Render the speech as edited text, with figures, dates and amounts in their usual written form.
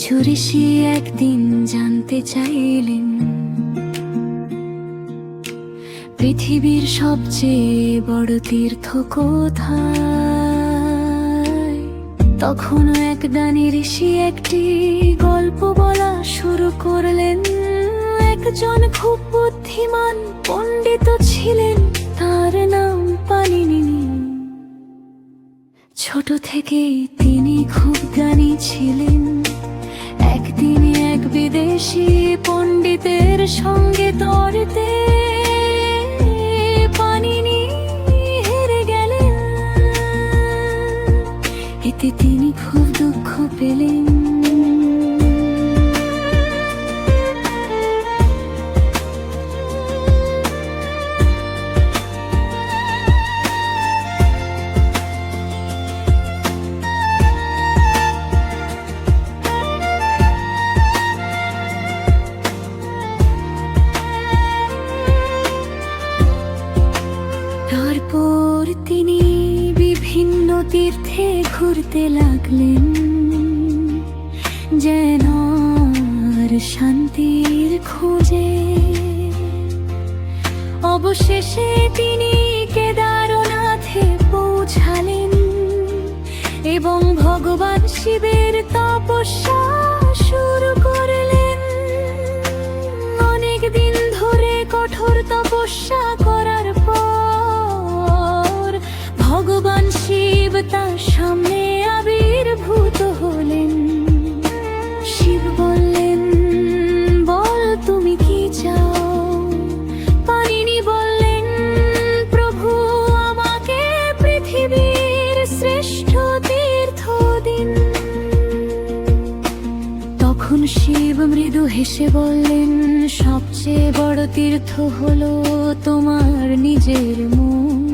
কিছু ঋষি একদিন জানতে চাইলেন পৃথিবীর সবচেয়ে বড় তীর্থ কোথায়। তখন এক জ্ঞানী ঋষি একটি গল্প বলা শুরু করলেন। একজন খুব বুদ্ধিমান পণ্ডিত ছিলেন, তার নাম পানিনি। ছোট থেকেই তিনি খুব জ্ঞানী ছিলেন। একদিন এক বিদেশি পণ্ডিতের সঙ্গে তর্কে পানিনি হেরে গেলেন। এতে তিনি খুব দুঃখ পেলেন। তারপর তিনি বিভিন্ন তীর্থে ঘুরতে লাগলেন, যেন আর শান্তির খোঁজে। অবশেষে তিনি কেদারনাথে পৌঁছালেন এবং ভগবান শিবের তপস্যা শুরু করলেন। অনেক দিন ধরে কঠোর তপস্যা করার পর ভগবান শিব তার সামনে আবির্ভূত হলেন। শিব বললেন, বল তুমি কি চাও? পানিনি বললেন, প্রভু আমাকে পৃথিবীর শ্রেষ্ঠ তীর্থ দিন। তখন শিব মৃদু হেসে বললেন, সবচেয়ে বড় তীর্থ হলো তোমার নিজের মন।